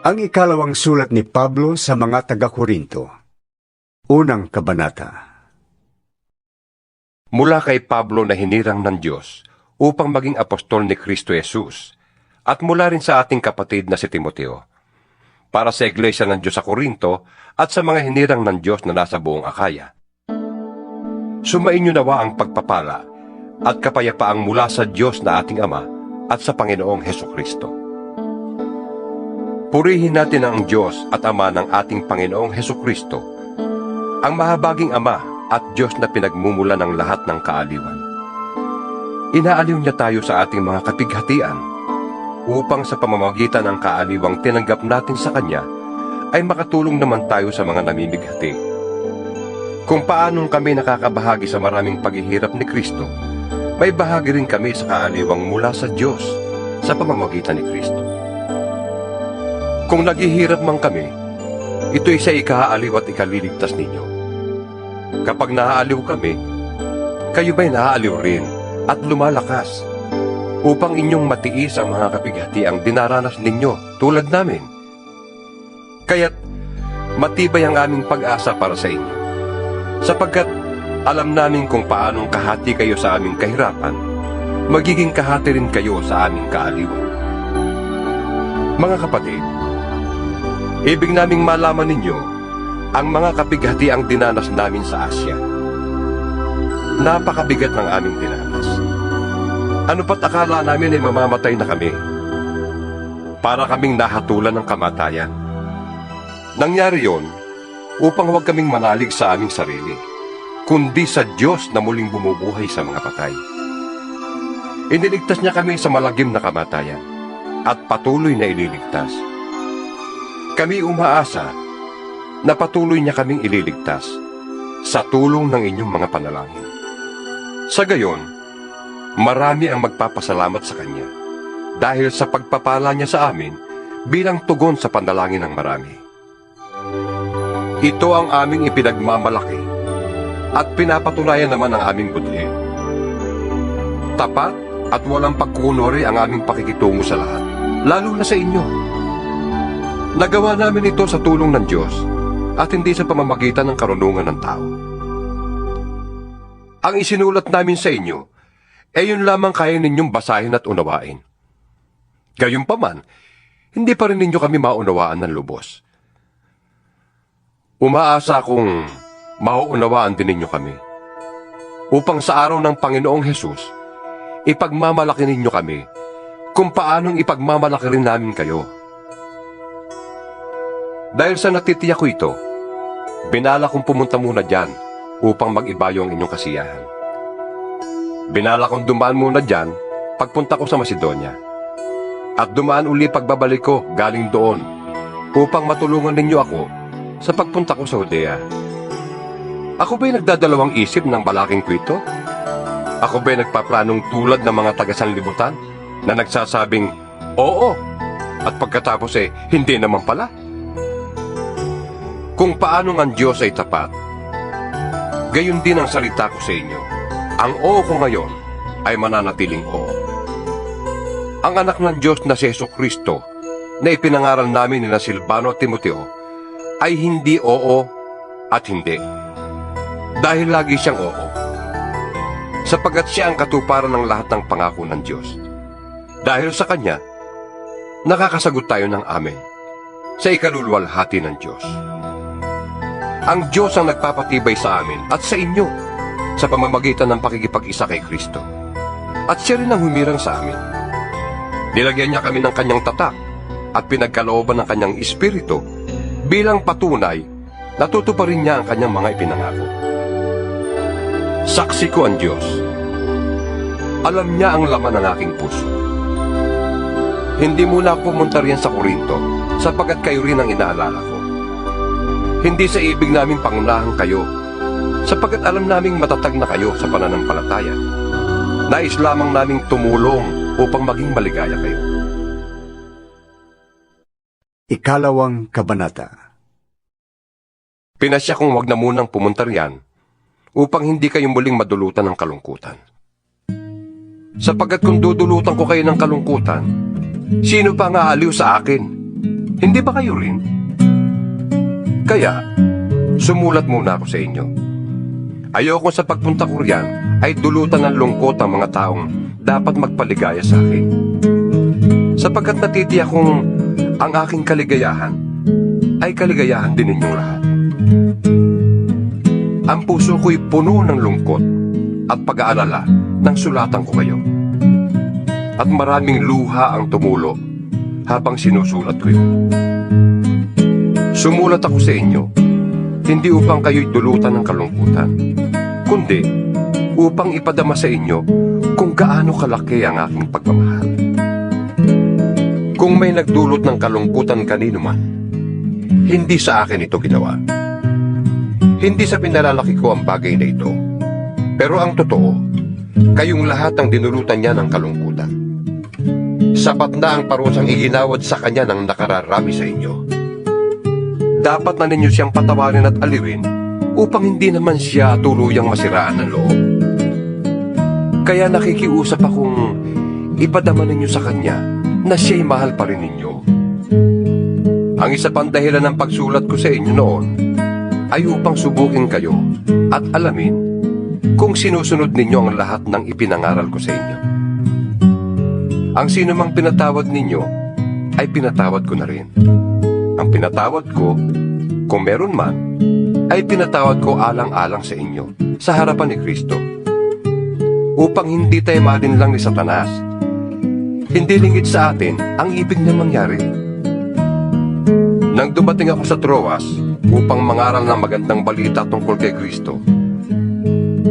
Ang ikalawang sulat ni Pablo sa mga taga-Korinto. Unang kabanata. Mula kay Pablo na hinirang ng Diyos upang maging apostol ni Kristo Jesus, at mula rin sa ating kapatid na si Timoteo, para sa iglesia ng Diyos sa Korinto at sa mga hinirang ng Diyos na nasa buong Akaya. Sumainyo nawa ang pagpapala at kapayapaang mula sa Diyos na ating Ama at sa Panginoong Hesukristo. Purihin natin ang Diyos at Ama ng ating Panginoong Hesukristo, ang mahabaging Ama at Diyos na pinagmumula ng lahat ng kaaliwan. Inaaliw niya tayo sa ating mga kapighatian, upang sa pamamagitan ng kaaliwang tinanggap natin sa Kanya, ay makatulong naman tayo sa mga namimighati. Kung paanong kami nakakabahagi sa maraming paghihirap ni Kristo, may bahagi rin kami sa kaaliwang mula sa Diyos sa pamamagitan ni Kristo. Kung naghihirap man kami, ito'y sa ikaaliw at ikaliligtas ninyo. Kapag naaaliw kami, kayo ba'y naaaliw rin at lumalakas, upang inyong matiis ang mga kapighatiang dinaranas ninyo tulad namin? Kaya't matibay ang aming pag-asa para sa inyo, sapagkat alam namin kung paanong kahati kayo sa aming kahirapan, magiging kahati rin kayo sa aming kaaliwan. Mga kapatid, ibig naming malaman ninyo ang mga kapighatiang dinanas namin sa Asya. Napakabigat ng aming dinanas. Ano pa't akala namin ay mamamatay na kami? Para kaming nahatulan ng kamatayan. Nangyari yon upang huwag kaming manalig sa aming sarili, kundi sa Diyos na muling bumubuhay sa mga patay. Iniligtas niya kami sa malagim na kamatayan at patuloy na ililigtas. Kami umaasa na patuloy niya kaming ililigtas sa tulong ng inyong mga panalangin. Sa gayon, marami ang magpapasalamat sa Kanya dahil sa pagpapala niya sa amin bilang tugon sa panalangin ng marami. Ito ang aming ipinagmamalaki at pinapatunayan naman ang aming budhi. Tapat at walang pagkukunwari ang aming pakikitungo sa lahat, lalo na sa inyo. Nagawa namin ito sa tulong ng Diyos at hindi sa pamamagitan ng karunungan ng tao. Ang isinulat namin sa inyo, yun lamang kaya ninyong basahin at unawain. Gayunpaman, hindi pa rin ninyo kami maunawaan ng lubos. Umaasa akong mauunawaan din ninyo kami, upang sa araw ng Panginoong Hesus, ipagmamalaki ninyo kami kung paanong ipagmamalaki rin namin kayo. Dahil sa natitiyak ko ito, binala kong pumunta muna dyan upang mag-ibayo ang inyong kasiyahan. Binala kong dumaan muna dyan pagpunta ko sa Macedonia, at dumaan uli pagbabalik ko galing doon upang matulungan ninyo ako sa pagpunta ko sa Judea. Ako ba'y nagdadalawang isip ng balaking ko ito? Ako ba'y nagpaplanong tulad ng mga taga-sanlibutan na nagsasabing, oo, at pagkatapos hindi naman pala? Kung paanong ang Diyos ay tapat, gayon din ang salita ko sa inyo. Ang oo ko ngayon ay mananatiling oo. Ang anak ng Diyos na si Hesukristo na ipinangaral namin ni Silvano at Timoteo ay hindi oo at hindi. Dahil lagi siyang oo, sapagkat siya ang katuparan ng lahat ng pangako ng Diyos. Dahil sa Kanya, nakakasagot tayo ng amen sa ikaluluwalhati ng Diyos. Ang Diyos ang nagpapatibay sa amin at sa inyo sa pamamagitan ng pakikipag-isa kay Kristo. At siya rin ang humirang sa amin. Nilagyan niya kami ng Kanyang tatak at pinagkalooban ng Kanyang Espiritu bilang patunay na tutuparin niya ang Kanyang mga ipinangako. Saksi ko ang Diyos. Alam niya ang laman ng aking puso. Hindi muna ako pumunta riyan sa Korinto sapagkat kayo rin ang inaalala ko. Hindi sa ibig namin pangunahan kayo, sapagkat alam naming matatag na kayo sa pananampalataya. Nais lamang naming tumulong upang maging maligaya kayo. Ikalawang kabanata. Pinasya kong wag na munang pumunta riyan upang hindi kayo muling madulutan ng kalungkutan. Sapagkat kung dudulutan ko kayo ng kalungkutan, sino pa ang aaliw sa akin? Hindi ba kayo rin? Kaya, sumulat muna ako sa inyo. Ayoko sa pagpunta ko riyan ay dulutan ng lungkot ang mga taong dapat magpaligaya sa akin. Sapagkat natitiyak kong ang aking kaligayahan ay kaligayahan din ninyong lahat. Ang puso ko'y puno ng lungkot at pag-aalala nang sulatan ko kayo. At maraming luha ang tumulo habang sinusulat ko yun. Sumulat ako sa inyo, hindi upang kayo'y dulutan ng kalungkutan, kundi upang ipadama sa inyo kung gaano kalaki ang aking pagmamahal. Kung may nagdulot ng kalungkutan kanino man, hindi sa akin ito ginawa. Hindi sa pinalalaki ko ang bagay na ito, pero ang totoo, kayong lahat ang dinulutan niya ng kalungkutan. Sapat na ang parusang iginawad sa kanya ng nakararami sa inyo. Dapat na ninyo siyang patawarin at aliwin upang hindi naman siya tuluyang masiraan ng loob. Kaya nakikiusap akong ipadama ninyo sa kanya na siya'y mahal pa rin ninyo. Ang isa pang dahilan ng pagsulat ko sa inyo noon ay upang subukin kayo at alamin kung sinusunod ninyo ang lahat ng ipinangaral ko sa inyo. Ang sino mang pinatawad ninyo ay pinatawad ko na rin. Ang pinatawad ko, kung meron man, ay pinatawad ko alang-alang sa inyo, sa harapan ni Kristo. Upang hindi tayo malinlang ni Satanas. Hindi lingid sa atin ang ibig na mangyari. Nang dumating ako sa Troas upang mangaral ng magandang balita tungkol kay Kristo,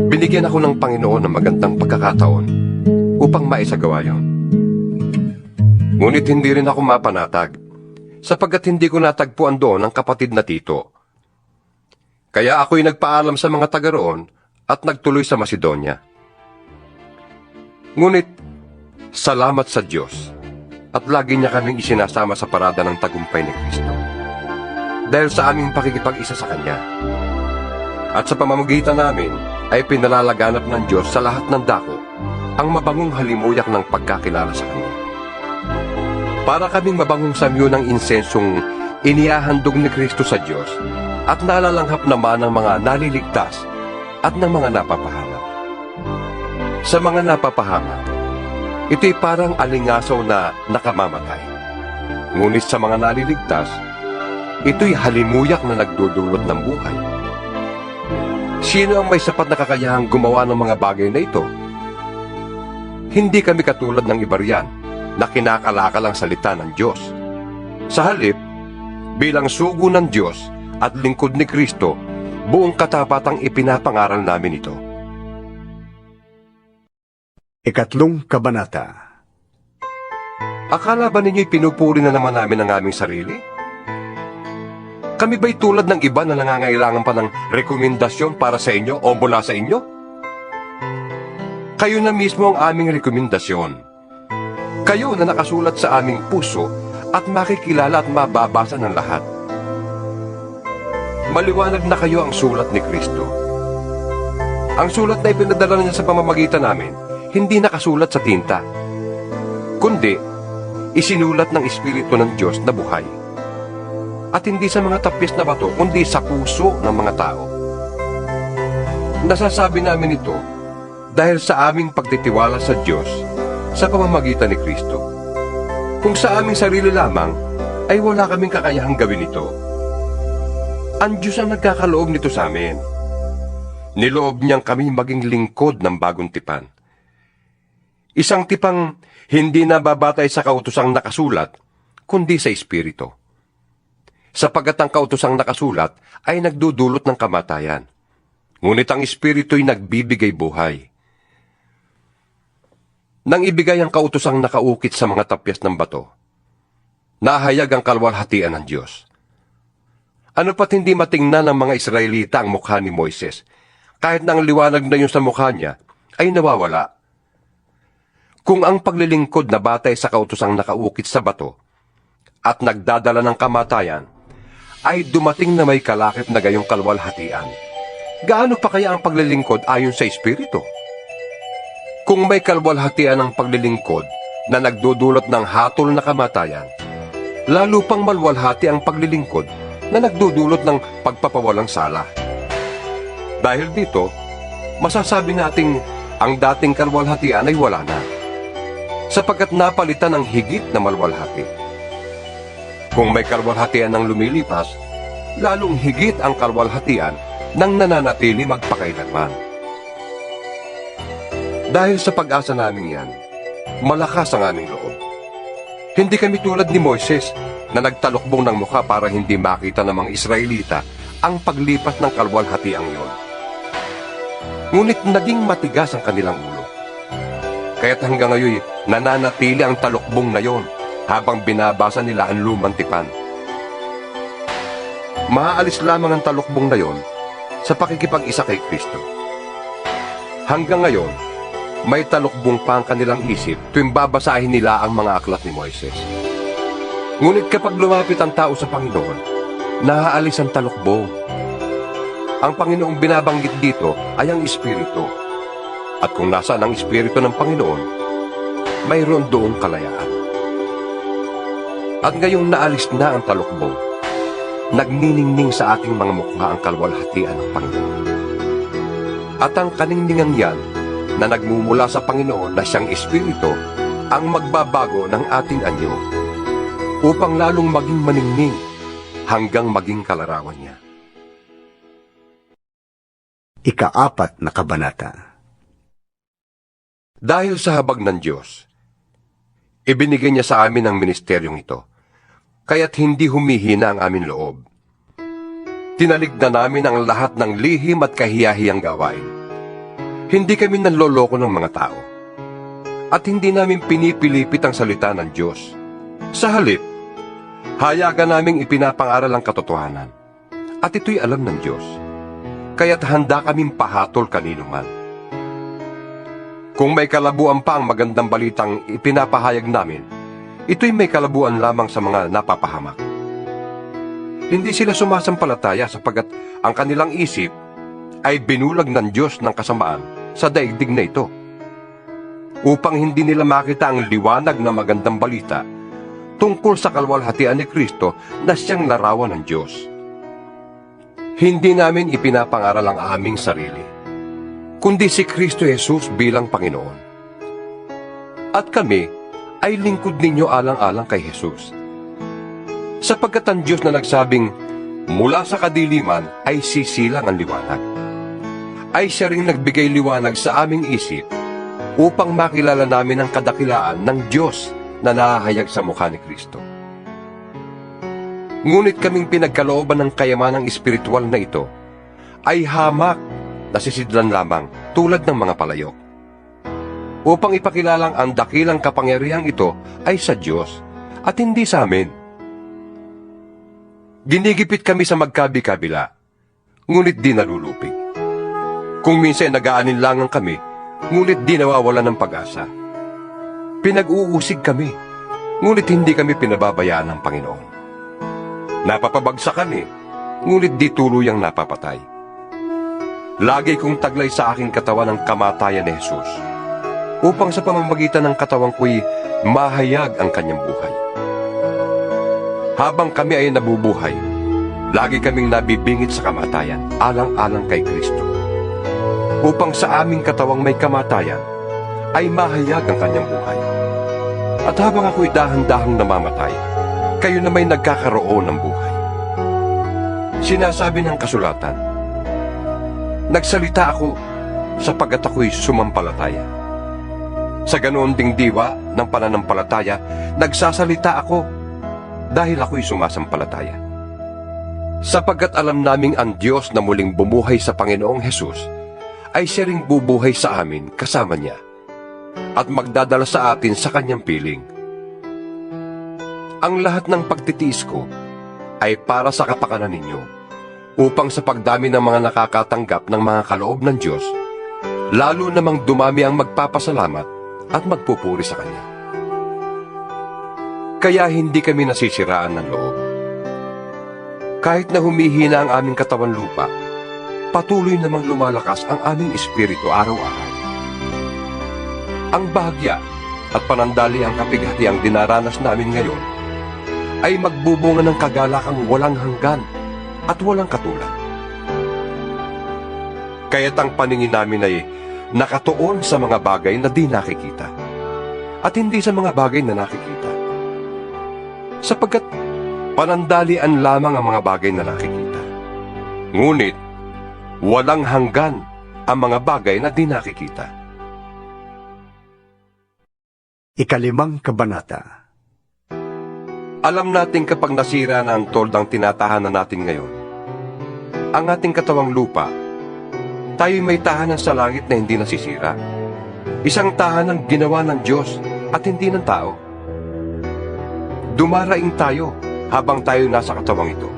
binigyan ako ng Panginoon ng magandang pagkakataon upang maisagawa yon. Ngunit hindi rin ako mapanatag, sapagkat hindi ko natagpuan doon ang kapatid na Tito. Kaya ako'y nagpaalam sa mga taga roon at nagtuloy sa Macedonia. Ngunit, salamat sa Diyos at lagi niya kaming isinasama sa parada ng tagumpay ni Kristo. Dahil sa aming pakikipag-isa sa Kanya. At sa pamamagitan namin ay pinalalaganap ng Diyos sa lahat ng dako ang mabangong halimuyak ng pagkakilala sa Kanya. Para kaming mabangong samyo ng insensong inihahandog ni Kristo sa Diyos at nalalanghap naman ng mga naliligtas at ng mga napapahamak. Sa mga napapahamak, ito'y parang alingasaw na nakamamatay. Ngunit sa mga naliligtas, ito'y halimuyak na nagdudulot ng buhay. Sino ang may sapat na kakayahang gumawa ng mga bagay na ito? Hindi kami katulad ng iba riyan na kinakalakal ang salita ng Diyos. Sa halip, bilang sugo ng Diyos at lingkod ni Kristo, buong katapatang ipinapangaral namin ito. Ikatlong kabanata. Akala ba ninyo'y pinupuri na naman namin ang aming sarili? Kami ba'y tulad ng iba na nangangailangan pa ng rekomendasyon para sa inyo o mula sa inyo? Kayo na mismo ang aming rekomendasyon. Kayo na nakasulat sa aming puso at makikilala at mababasa ng lahat. Maliwanag na kayo ang sulat ni Kristo. Ang sulat na ipinadala niya sa pamamagitan namin, hindi nakasulat sa tinta, kundi isinulat ng Espiritu ng Diyos na buhay. At hindi sa mga tapis na bato, kundi sa puso ng mga tao. Nasasabi namin ito dahil sa aming pagtitiwala sa Diyos sa pamamagitan ni Kristo. Kung sa aming sarili lamang, ay wala kaming kakayahang gawin ito. Ang Diyos ang nagkakaloob nito sa amin. Niloob niyang kami maging lingkod ng bagong tipan. Isang tipang hindi nababatay sa kautosang nakasulat, kundi sa Espiritu. Sapagkat ang kautosang nakasulat ay nagdudulot ng kamatayan. Ngunit ang Espiritu'y nagbibigay buhay. Nang ibigay ang kautosang nakaukit sa mga tapyas ng bato, nahayag ang kalwalhatian ng Diyos. Ano pat hindi matingnan ng mga Israelita ang mukha ni Moises, kahit na ang liwanag na yun sa mukha niya ay nawawala. Kung ang paglilingkod na batay sa kautosang nakaukit sa bato at nagdadala ng kamatayan ay dumating na may kalakip na gayong kalwalhatian, gaano pa kaya ang paglilingkod ayon sa Espiritu? Kung may kalwalhatian ang paglilingkod na nagdudulot ng hatol na kamatayan, lalo pang malwalhati ang paglilingkod na nagdudulot ng pagpapawalang sala. Dahil dito, masasabi nating ang dating kalwalhatian ay wala na, sapagkat napalitan ng higit na malwalhati. Kung may kalwalhatian ng lumilipas, lalong higit ang kalwalhatian ng nananatili magpakailanman. Dahil sa pag-asa namin yan, malakas ang aming loob. Hindi kami tulad ni Moises na nagtalukbong ng mukha para hindi makita ng mga Israelita ang paglipas ng kalwalhatiang yon. Ngunit naging matigas ang kanilang ulo. Kaya't hanggang ngayon nananatili ang talukbong na yon habang binabasa nila ang lumang tipan. Maaalis lamang ang talukbong na yon sa pakikipag-isa kay Kristo. Hanggang ngayon, may talukbong pa ang kanilang isip tuwing babasahin nila ang mga aklat ni Moises. Ngunit kapag lumapit ang tao sa Panginoon, naaalis ang talukbong. Ang Panginoong binabanggit dito ay ang Espiritu. At kung nasaan ang Espiritu ng Panginoon, mayroon doong kalayaan. At ngayong naalis na ang talukbong, nagniningning sa ating mga mukha ang kalwalhatian ng Panginoon. At ang kaningningang yan na nagmumula sa Panginoon na siyang Espiritu ang magbabago ng ating anyo upang lalong maging maningning hanggang maging kalarawan niya. Ika-4 na kabanata. Dahil sa habag ng Diyos, ibinigay niya sa amin ang ministeryong ito, kaya't hindi humihina ang aming loob. Tinaligdan namin ang lahat ng lihim at kahiyahiyang gawain. Hindi kami nanloloko ng mga tao. At hindi namin pinipilipit ang salita ng Diyos. Sa halip, hayagan naming ipinapangaral ang katotohanan. At ito'y alam ng Diyos. Kaya't handa kaming pahatol kanino man. Kung may kalabuan pa ang magandang balitang ipinapahayag namin, ito'y may kalabuan lamang sa mga napapahamak. Hindi sila sumasampalataya sapagkat ang kanilang isip ay binulag ng Diyos ng kasamaan sa daigdig na ito, upang hindi nila makita ang liwanag na magandang balita tungkol sa kalwalhatian ni Kristo na siyang larawan ng Diyos. Hindi namin ipinapangaral ang aming sarili, kundi si Kristo Jesus bilang Panginoon. At kami ay lingkod ninyo alang-alang kay Jesus. Sapagkat ang Diyos na nagsabing, mula sa kadiliman ay sisilang ang liwanag, ay siya ring nagbigay liwanag sa aming isip upang makilala namin ang kadakilaan ng Diyos na nahahayag sa mukha ni Kristo. Ngunit kaming pinagkalooban ng kayamanang espiritual na ito ay hamak na sisidlan lamang tulad ng mga palayok, upang ipakilalang ang dakilang kapangyarihang ito ay sa Diyos at hindi sa amin. Ginigipit kami sa magkabi-kabila, ngunit di nalulupig. Kung minsan nag-aalinlangan kami, ngunit di nawawala ng pag-asa. Pinag-uusig kami, ngunit hindi kami pinababayaan ng Panginoon. Napapabagsak kami, ngunit di tuluyang napapatay. Lagi kong taglay sa aking katawan ang kamatayan ni Jesus, upang sa pamamagitan ng katawan ko'y mahayag ang kanyang buhay. Habang kami ay nabubuhay, lagi kaming nabibingit sa kamatayan, alang-alang kay Kristo, upang sa aming katawang may kamatayan, ay mahayag ang kanyang buhay. At habang ako'y dahan-dahang namamatay, kayo na may nagkakaroon ng buhay. Sinasabi ng kasulatan, nagsalita ako sapagkat ako'y sumampalataya. Sa ganoon ding diwa ng pananampalataya, nagsasalita ako dahil ako'y sumasampalataya. Sapagkat alam naming ang Diyos na muling bumuhay sa Panginoong Hesus ay siya ring bubuhay sa amin kasama niya at magdadala sa atin sa kanyang piling. Ang lahat ng pagtitiis ko ay para sa kapakanan ninyo, upang sa pagdami ng mga nakakatanggap ng mga kaloob ng Diyos, lalo namang dumami ang magpapasalamat at magpupuri sa Kanya. Kaya hindi kami nasisiraan ng loob. Kahit na humihina ang aming katawan lupa, patuloy namang lumalakas ang aming espiritu araw-araw. Ang bahagya at panandali ang kapighati ang dinaranas namin ngayon ay magbubunga ng kagalakang walang hanggan at walang katulad. Kaya't ang paningin namin ay nakatuon sa mga bagay na di nakikita at hindi sa mga bagay na nakikita. Sapagkat panandalian lamang ang mga bagay na nakikita. Ngunit walang hanggan ang mga bagay na di nakikita. Ikalimang kabanata. Alam natin kapag nasira na ang toldang tinatahanan natin ngayon, ang ating katawang lupa, tayo'y may tahanan sa langit na hindi nasisira. Isang tahanan ginawa ng Diyos at hindi ng tao. Dumaraing tayo habang tayo nasa katawang ito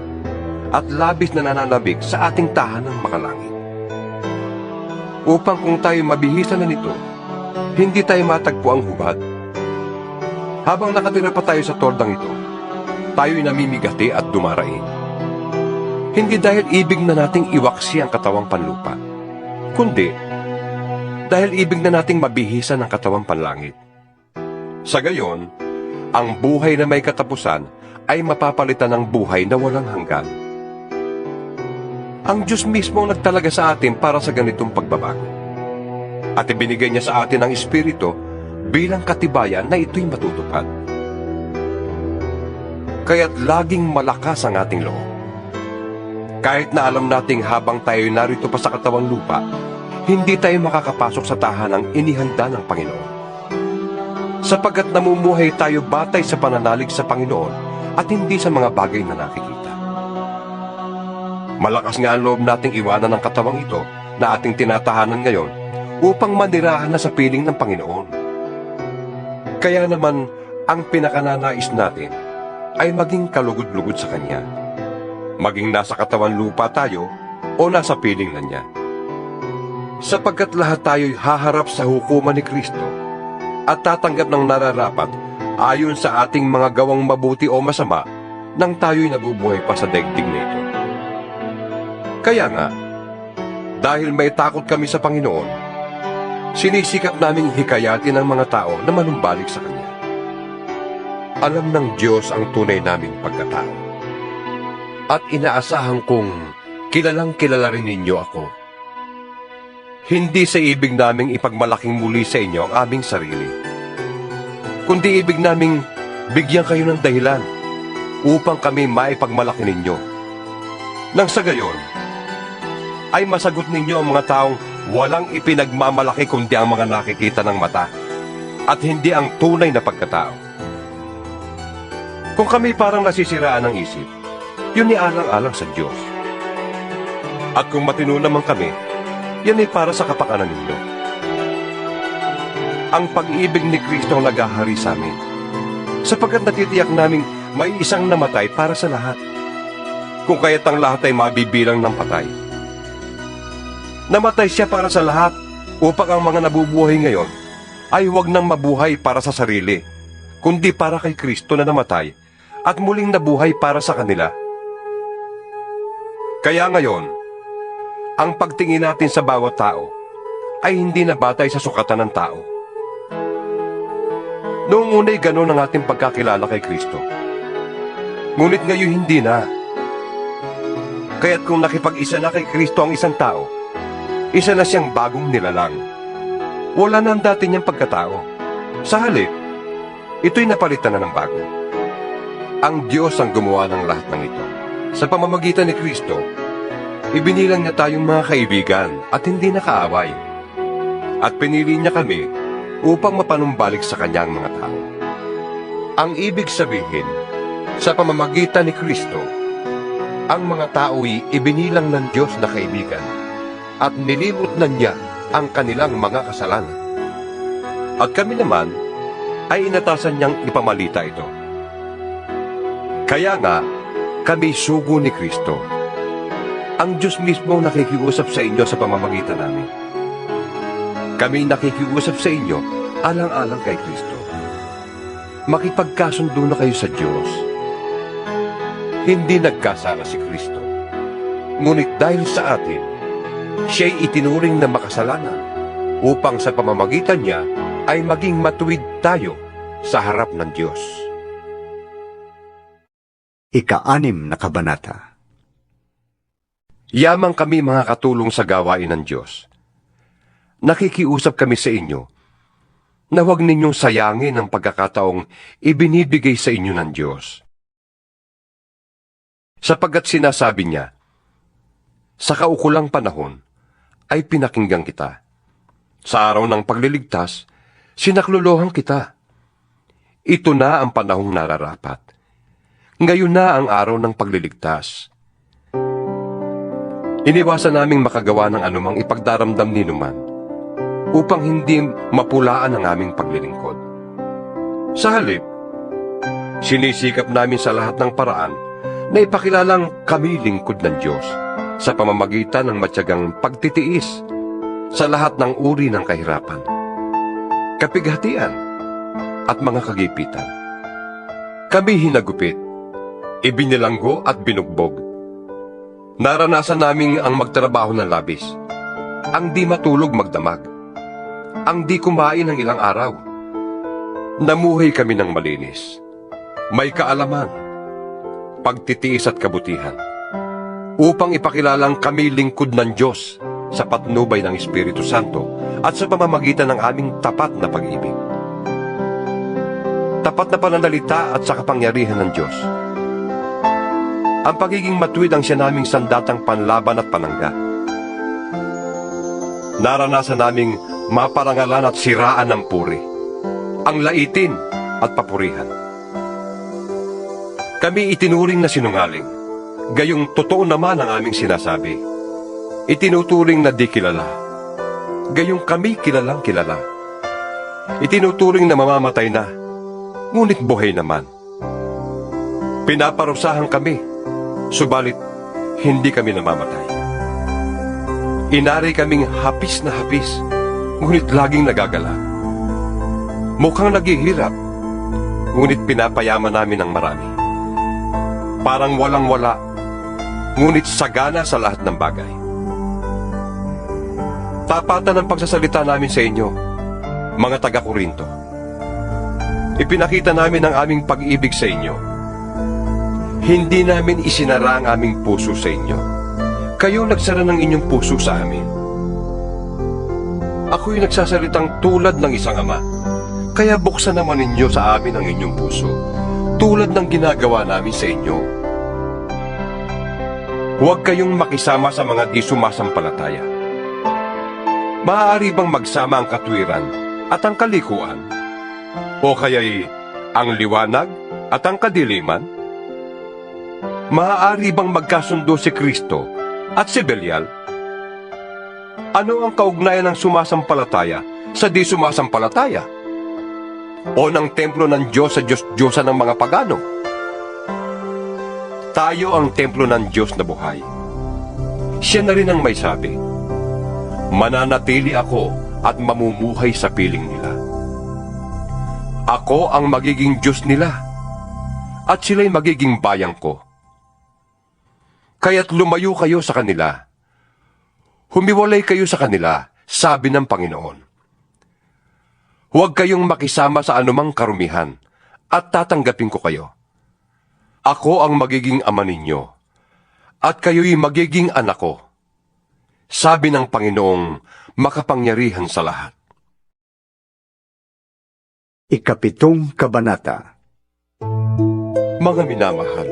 at labis na nananabik sa ating tahanang makalangit. Upang kung tayo mabihisan na nito, hindi tayo matagpo ang hubad. Habang nakatira pa tayo sa toldang ito, tayo'y namimigati at dumaraing. Hindi dahil ibig na nating iwaksi ang katawang panlupa, kundi dahil ibig na nating mabihisan ang katawang panlangit. Sa gayon, ang buhay na may katapusan ay mapapalitan ng buhay na walang hanggan. Ang Diyos mismo ang nagtalaga sa atin para sa ganitong pagbabago. At ibinigay niya sa atin ang Espiritu bilang katibayan na ito'y matutupad. Kaya't laging malakas ang ating loob. Kahit na alam nating habang tayo narito pa sa katawang lupa, hindi tayo makakapasok sa tahanang inihanda ng Panginoon. Sapagkat namumuhay tayo batay sa pananalig sa Panginoon at hindi sa mga bagay na nakikita. Malakas nga ang loob nating iwanan ang katawang ito na ating tinatahanan ngayon upang manirahan na sa piling ng Panginoon. Kaya naman, ang pinakananais natin ay maging kalugod-lugod sa Kanya. Maging nasa katawan lupa tayo o nasa piling na Niya. Sapagkat lahat tayo'y haharap sa hukuman ni Kristo at tatanggap ng nararapat ayon sa ating mga gawang mabuti o masama nang tayo'y nabubuhay pa sa daigdig na ito. Kaya nga, dahil may takot kami sa Panginoon, sinisikap naming hikayatin ang mga tao na manumbalik sa Kanya. Alam ng Diyos ang tunay naming pagkatao. At inaasahan kong kilalang kilala rin ninyo ako. Hindi sa ibig naming ipagmalaking muli sa inyo ang aming sarili, kundi ibig naming bigyan kayo ng dahilan upang kami maipagmalaki ninyo. Nang sa gayon, ay masagot ninyo ang mga taong walang ipinagmamalaki kundi ang mga nakikita ng mata at hindi ang tunay na pagkatao. Kung kami parang nasisiraan ng isip, yun ay alang-alang sa Diyos. At kung matino naman kami, yan ay para sa kapakanan ninyo. Ang pag-ibig ni Kristo ang naghahari sa amin, sapagkat natitiyak naming may isang namatay para sa lahat, kung kaya't ang lahat ay mabibilang ng patay. Namatay siya para sa lahat, upang ang mga nabubuhay ngayon ay huwag nang mabuhay para sa sarili, kundi para kay Kristo na namatay at muling nabuhay para sa kanila. Kaya ngayon, ang pagtingin natin sa bawat tao ay hindi na batay sa sukatan ng tao. Noong una'y ganon ang ating pagkakilala kay Kristo. Ngunit ngayon hindi na. Kaya't kung nakipag-isa na kay Kristo ang isang tao, isa na siyang bagong nilalang. Wala na ang dati niyang pagkatao. Sa halip, ito'y napalitan na ng bago. Ang Diyos ang gumawa ng lahat ng ito. Sa pamamagitan ni Kristo, ibinilang niya tayong mga kaibigan at hindi nakaaway. At pinili niya kami upang mapanumbalik sa kanyang mga tao. Ang ibig sabihin, sa pamamagitan ni Kristo, ang mga tao'y ibinilang ng Diyos na kaibigan at nilimot na niya ang kanilang mga kasalanan. At kami naman ay inatasan niyang ipamalita ito. Kaya nga, kami sugo ni Kristo. Ang Diyos mismo nakikiusap sa inyo sa pamamagitan namin. Kami nakikiusap sa inyo alang-alang kay Kristo. Makipagkasundo na kayo sa Diyos. Hindi nagkasala si Kristo. Ngunit dahil sa atin, siya'y itinuring na makasalanan upang sa pamamagitan niya ay maging matuwid tayo sa harap ng Diyos. Ika-6 na kabanata. Yamang kami mga katulong sa gawain ng Diyos. Nakikiusap kami sa inyo na huwag ninyong sayangin ang pagkakataong ibinibigay sa inyo ng Diyos. Sapagkat sinasabi niya, sa kaukulang panahon ay pinakinggan kita. Sa araw ng pagliligtas, sinaklolohan kita. Ito na ang panahong nararapat. Ngayon na ang araw ng pagliligtas. Iniwasan naming makagawa ng anumang ipagdaramdam ni Numan upang hindi mapulaan ang aming paglilingkod. Sa halip, sinisikap namin sa lahat ng paraan na ipakilalang kami lingkod ng Diyos sa pamamagitan ng matyagang pagtitiis sa lahat ng uri ng kahirapan, kapighatian at mga kagipitan. Kami hinagupit, ibinilanggo at binugbog. Naranasan namin ang magtrabaho ng labis, ang di matulog magdamag, ang di kumain ng ilang araw. Namuhay kami ng malinis, may kaalaman, pagtitiis at kabutihan, upang ipakilalang kami lingkod ng Diyos sa patnubay ng Espiritu Santo at sa pamamagitan ng aming tapat na pag-ibig. Tapat na pananalita at sa kapangyarihan ng Diyos. Ang pagiging matuwid ang siya naming sandatang panlaban at panangga. Naranasan naming maparangalan at siraan ng puri, ang laitin at papurihan. Kami itinuring na sinungaling, gayong totoo naman ang aming sinasabi. Itinuturing na di kilala, gayong kami kilalang kilala. Itinuturing na mamamatay na, ngunit buhay naman. Pinaparusahan kami, subalit hindi kami namamatay. Inari kaming hapis na hapis, ngunit laging nagagala. Mukhang naghihirap, ngunit pinapayaman namin ng marami. Parang walang-wala, ngunit sagana sa lahat ng bagay. Tapatan ang pagsasalita namin sa inyo, mga taga-Korinto. Ipinakita namin ang aming pag-ibig sa inyo. Hindi namin isinara ang aming puso sa inyo. Kayo nagsara ng inyong puso sa amin. Ako'y nagsasalitang tulad ng isang ama. Kaya buksan naman ninyo sa amin ang inyong puso, tulad ng ginagawa namin sa inyo. Huwag kayong makisama sa mga di sumasampalataya. Maaari bang magsama ang katwiran at ang kalikuan? O kaya'y ang liwanag at ang kadiliman? Maaari bang magkasundo si Kristo at si Belial? Ano ang kaugnayan ng sumasampalataya sa di sumasampalataya? O ng templo ng Diyos sa Diyos-Diyosan ng mga pagano? Tayo ang templo ng Diyos na buhay. Siya na rin ang may sabi, mananatili ako at mamumuhay sa piling nila. Ako ang magiging Diyos nila, at sila'y magiging bayang ko. Kaya't lumayo kayo sa kanila. Humiwalay kayo sa kanila, sabi ng Panginoon. Huwag kayong makisama sa anumang karumihan, at tatanggapin ko kayo. Ako ang magiging ama ninyo, at kayo'y magiging anak ko. Sabi ng Panginoong makapangyarihan sa lahat. Ika-7 kabanata. Mga minamahal,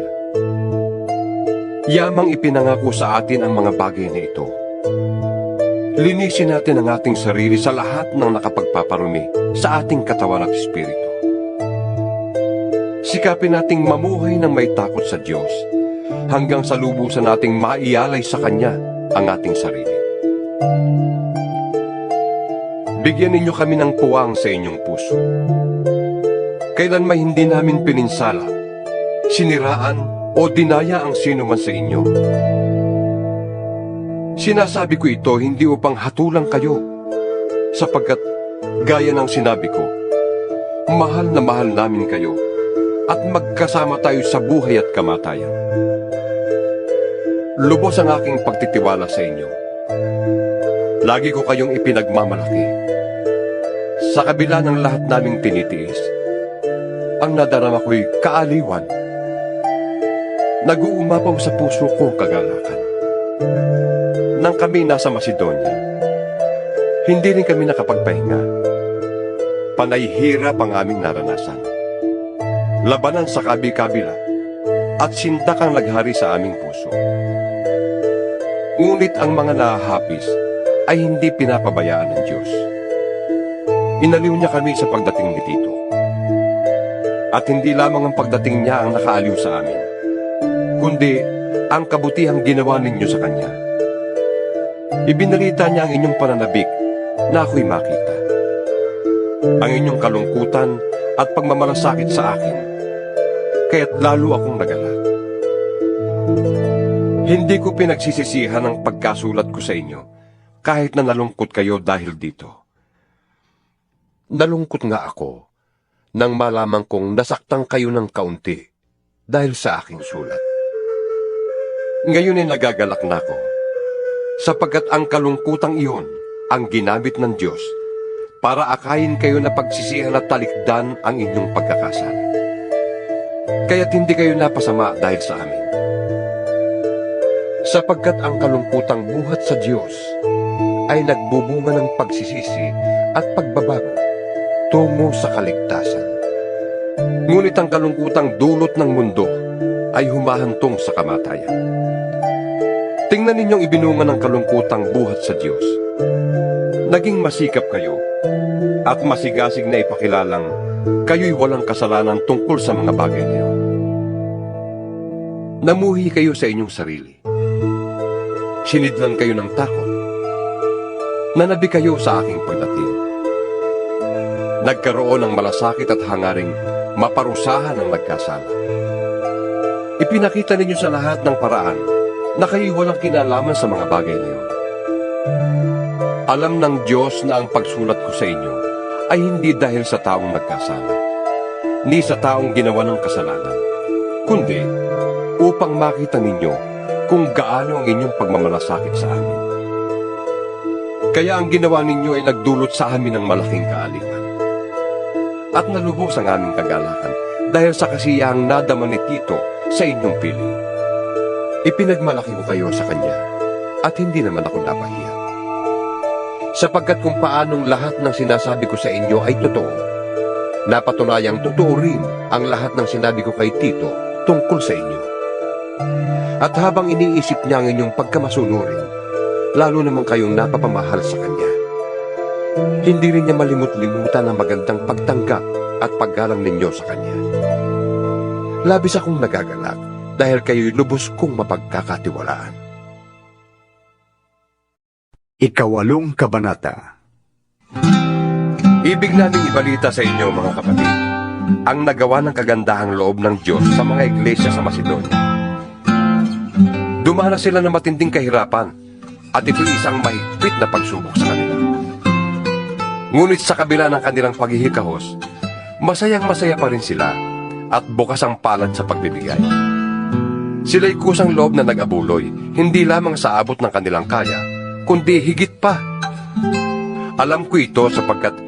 yamang ipinangako sa atin ang mga bagay na ito. Linisin natin ang ating sarili sa lahat ng nakapagpaparumi sa ating katawan at espiritu. Sikapin nating mamuhay ng may takot sa Diyos hanggang sa lubusan nating maialay sa Kanya ang ating sarili. Bigyan ninyo kami ng puwang sa inyong puso. Kailan may hindi namin pininsala, siniraan o dinaya ang sino man sa inyo. Sinasabi ko ito hindi upang hatulang kayo, sapagkat gaya ng sinabi ko, mahal na mahal namin kayo at magkasama tayo sa buhay at kamatayan. Lubos ang aking pagtitiwala sa inyo. Lagi ko kayong ipinagmamalaki. Sa kabila ng lahat naming tinitiis, ang nadarama ko'y kaaliwan. nag-uumapaw sa puso ko kagalakan. Nang kami nasa Macedonia, hindi rin kami nakapagpahinga. Panay hirap ang aming naranasan. Labanan sa kabi-kabila at sintakang naghari sa aming puso. Ngunit ang mga nahahapis ay hindi pinapabayaan ng Diyos. Inaliw niya kami sa pagdating ni Tito. At hindi lamang ang pagdating niya ang nakaaliw sa amin, kundi ang kabutihang ginawa ninyo sa Kanya. Ibinalita niya ang inyong pananabik na ako'y makita. Ang inyong kalungkutan at pagmamalasakit sa akin, kaya't lalo akong nagalak. Hindi ko pinagsisisihan ang pagkasulat ko sa inyo, kahit na nalungkot kayo dahil dito. Nalungkot nga ako nang malaman kong nasaktan kayo ng kaunti dahil sa aking sulat. Ngayon ay nagagalak na ako, sapagkat ang kalungkutang iyon ang ginamit ng Diyos para akayin kayo na pagsisihan at talikdan ang inyong pagkakasala. Kaya't hindi kayo napasama dahil sa amin. Sapagkat ang kalungkutang buhat sa Diyos ay nagbubunga ng pagsisisi at pagbabago tungo sa kaligtasan. Ngunit ang kalungkutang dulot ng mundo ay humahantong sa kamatayan. Tingnan ninyong ibinunga ng kalungkutang buhat sa Diyos. Naging masikap kayo at masigasig na ipakilalang kayo'y walang kasalanan tungkol sa mga bagay na iyon. Namuhi kayo sa inyong sarili. Sinidlan kayo ng takot. Nanabi kayo sa aking pagdating. Nagkaroon ng malasakit at hangaring maparusahan ang nagkasala. Ipinakita ninyo sa lahat ng paraan na kayo'y walang kinalaman sa mga bagay na iyon. Alam ng Diyos na ang pagsulat ko sa inyo ay hindi dahil sa taong nagkasala, ni sa taong ginawa ng kasalanan, kundi upang makita ninyo kung gaano ang inyong pagmamalasakit sa amin. Kaya ang ginawa ninyo ay nagdulot sa amin ng malaking kaaliwan. At nalubos ang aming kagalakan dahil sa kasiyahang nadama ni Tito sa inyong piling. Ipinagmalaki ko kayo sa kanya at hindi naman ako napahiya. Sapagkat kung paanong lahat ng sinasabi ko sa inyo ay totoo, napatunayang totoo rin ang lahat ng sinabi ko kay Tito tungkol sa inyo. At habang iniisip niya ang inyong pagkamasunurin, lalo naman kayong napapamahal sa kanya, hindi rin niya malimut-limutan ang magandang pagtanggap at paggalang ninyo sa kanya. Labis akong nagagalak dahil kayo'y lubos kong mapagkakatiwalaan. Ikawalong kabanata. Ibig naming ibalita sa inyo, mga kapatid, ang nagawa ng kagandahang loob ng Diyos sa mga iglesia sa Macedonia. Dumanas sila ng matinding kahirapan at ito'y isang mahigpit na pagsubok sa kanila. Ngunit sa kabila ng kanilang paghihikahos, masayang-masaya pa rin sila at bukas ang palad sa pagbibigay. Sila'y kusang loob na nag-abuloy, hindi lamang sa abot ng kanilang kaya, kundi higit pa. Alam ko ito sapagkat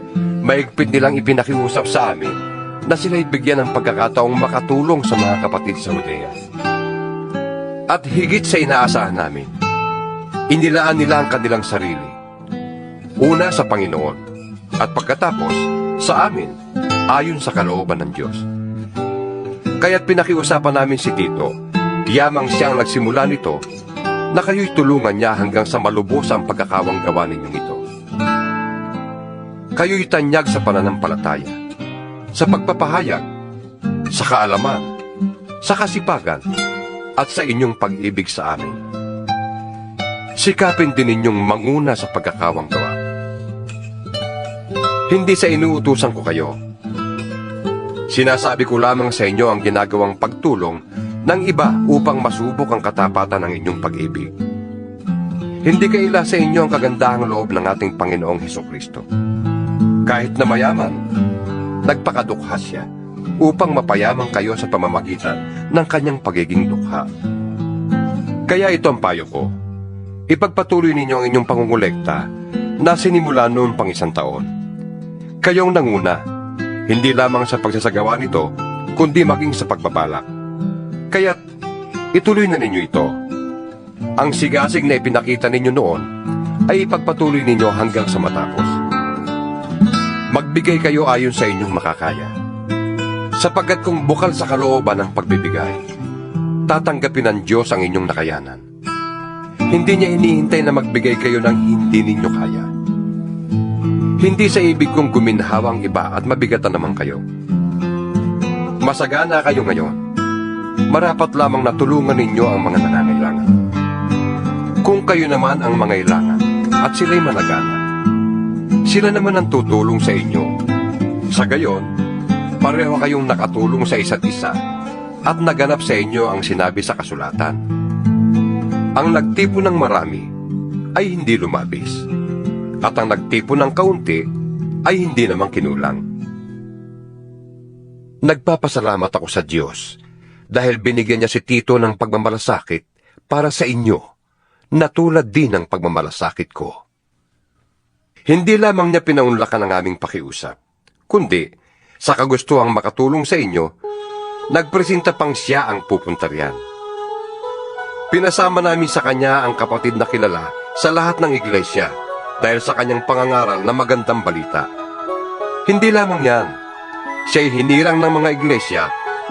mahigpit nilang ipinakiusap sa amin na sila'y bigyan ng pagkakataong makatulong sa mga kapatid sa Judea. At higit sa inaasahan namin, inilaan nila ang kanilang sarili. Una sa Panginoon, at pagkatapos sa amin, ayon sa kalooban ng Diyos. Kaya't pinakiusapan namin si Tito, yamang siyang nagsimula nito, na kayo'y tulungan niya hanggang sa malubos ang pagkakawang gawa ninyong ito. Kayo'y tanyag sa pananampalataya, sa pagpapahayag, sa kaalaman, sa kasipagan, at sa inyong pag-ibig sa amin. Sikapin din ninyong manguna sa pagkakawang gawa. Hindi sa inuutusan ko kayo. Sinasabi ko lamang sa inyo ang ginagawang pagtulong ng iba upang masubok ang katapatan ng inyong pag-ibig. Hindi kaila sa inyo ang kagandahang loob ng ating Panginoong Hesukristo. Kahit na mayaman, nagpakadukha siya upang mapayaman kayo sa pamamagitan ng kanyang pagiging dukha. Kaya ito ang payo ko. Ipagpatuloy ninyo ang inyong pangungulekta na sinimula noon pang 1 taon. Kayong nanguna, hindi lamang sa pagsasagawa nito, kundi maging sa pagbabalak. Kaya't ituloy na ninyo ito. Ang sigasig na ipinakita ninyo noon ay ipagpatuloy ninyo hanggang sa matapos. Magbigay kayo ayon sa inyong makakaya. Sapagkat kung bukal sa kalooban ng pagbibigay, tatanggapin ng Diyos ang inyong nakayanan. Hindi niya hinihintay na magbigay kayo ng hindi ninyo kaya. Hindi sa ibig kong guminhawa ang iba at mabigatan naman kayo. Masagana kayo ngayon. Marapat lamang na tulungan ninyo ang mga nangangailangan. Kung kayo naman ang mangailangan at sila'y managana, sila naman ang tutulong sa inyo. Sa gayon, pareho kayong nakatulong sa isa't isa at naganap sa inyo ang sinabi sa kasulatan. Ang nagtipon ng marami ay hindi lumabis, at ang nagtipon ng kaunti ay hindi naman kinulang. Nagpapasalamat ako sa Diyos dahil binigyan niya si Tito ng pagmamalasakit para sa inyo, na tulad din ng pagmamalasakit ko. Hindi lamang niya pinaunlakan ang aming pakiusap, kundi sa kagustuhang makatulong sa inyo, nagpresenta pang siya ang pupunta riyan. Pinasama namin sa kanya ang kapatid na kilala sa lahat ng iglesia dahil sa kanyang pangangaral na magandang balita. Hindi lamang yan, siya'y hinirang ng mga iglesia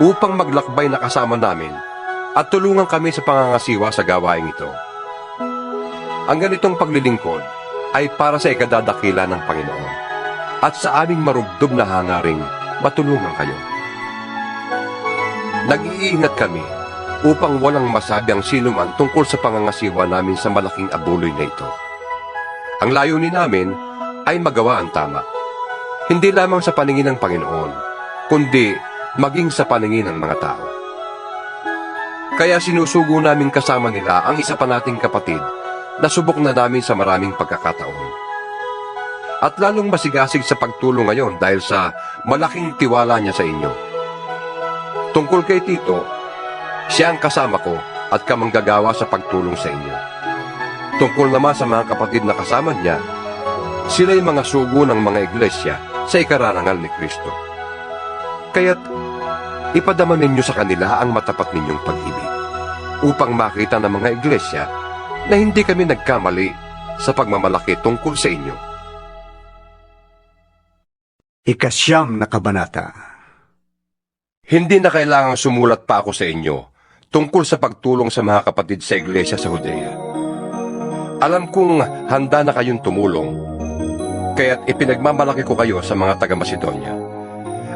upang maglakbay na kasama namin at tulungan kami sa pangangasiwa sa gawaing ito. Ang ganitong paglilingkod ay para sa ikadadakila ng Panginoon at sa aming marugdob na hangaring matulungan kayo. Nag-iingat kami upang walang masabi ang sinuman tungkol sa pangangasiwa namin sa malaking abuloy na ito. Ang layunin namin ay magawa ang tama, hindi lamang sa paningin ng Panginoon, kundi maging sa paningin ng mga tao. Kaya sinusugo namin kasama nila ang isa pa nating kapatid na subok na namin sa maraming pagkakataon. At lalong masigasig sa pagtulong ngayon dahil sa malaking tiwala niya sa inyo. Tungkol kay Tito, siya ang kasama ko at kamanggagawa sa pagtulong sa inyo. Tungkol naman sa mga kapatid na kasama niya, sila'y mga sugo ng mga iglesia sa ikararangal ni Kristo. Kaya't ipadama ninyo sa kanila ang matapat ninyong pag-ibig upang makita ng mga iglesia na hindi kami nagkamali sa pagmamalaki tungkol sa inyo. Ikasyam na kabanata. Hindi na kailangang sumulat pa ako sa inyo tungkol sa pagtulong sa mga kapatid sa iglesia sa Judea. Alam kong handa na kayong tumulong, kaya't ipinagmamalaki ko kayo sa mga taga-Macedonia.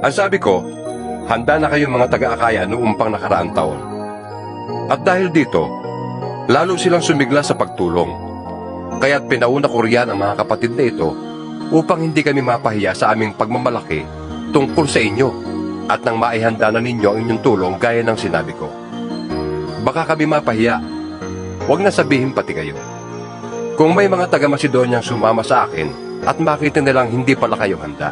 Ang sabi ko, handa na kayong mga taga-Akaya noong pang nakaraang taon. At dahil dito, lalo silang sumigla sa pagtulong. Kaya't pinauna ko riyan ang mga kapatid na ito upang hindi kami mapahiya sa aming pagmamalaki tungkol sa inyo at nang maihanda na ninyo ang inyong tulong gaya ng sinabi ko. Baka kami mapahiya. Huwag na sabihin pati kayo. Kung may mga taga-Macedoniang sumama sa akin at makita nilang hindi pala kayo handa.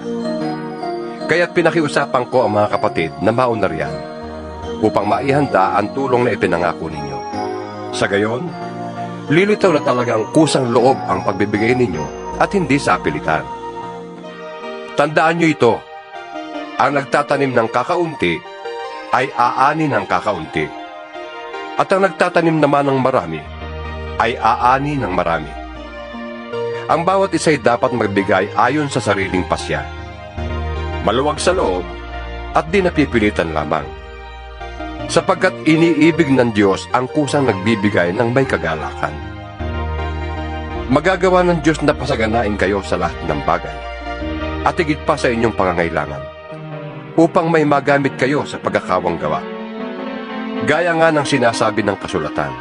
Kaya't pinakiusapan ko ang mga kapatid na mauna riyan upang maihanda ang tulong na ipinangako ninyo. Sa gayon, lilitaw na talagang kusang loob ang pagbibigay ninyo at hindi sa apilitan. Tandaan nyo ito, ang nagtatanim ng kakaunti ay aani ng kakaunti. At ang nagtatanim naman ng marami ay aani ng marami. Ang bawat isa'y dapat magbigay ayon sa sariling pasya. Maluwag sa loob at di napipilitan lamang. Sapagkat iniibig ng Diyos ang kusang nagbibigay ng may kagalakan. Magagawa ng Diyos na pasaganain kayo sa lahat ng bagay at higit pa sa inyong pangangailangan upang may magamit kayo sa pagkakawang gawa. Gaya nga ng sinasabi ng kasulatan,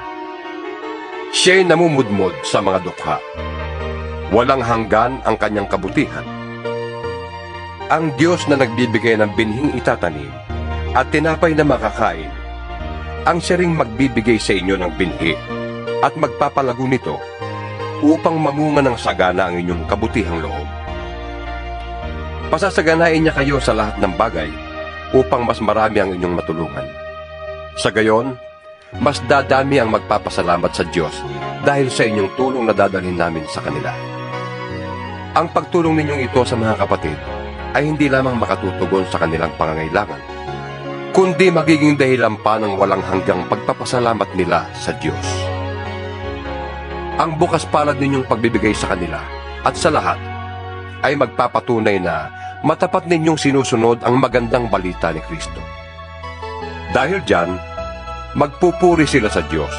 siya'y namumudmod sa mga dukha. Walang hanggan ang kanyang kabutihan. Ang Diyos na nagbibigay ng binhing itatanim at tinapay na makakain, ang siya ring magbibigay sa inyo ng binhi at magpapalago nito upang mamunga ng sagana ang inyong kabutihang loob. Pasasaganain niya kayo sa lahat ng bagay upang mas marami ang inyong matulungan. Sa gayon, mas dadami ang magpapasalamat sa Diyos dahil sa inyong tulong na dadalhin namin sa kanila. Ang pagtulong ninyong ito sa mga kapatid ay hindi lamang makatutugon sa kanilang pangangailangan, kundi magiging dahilan pa ng walang hanggang pagpapasalamat nila sa Diyos. Ang bukas palad ninyong pagbibigay sa kanila at sa lahat ay magpapatunay na matapat ninyong sinusunod ang magandang balita ni Kristo. Dahil dyan, magpupuri sila sa Diyos.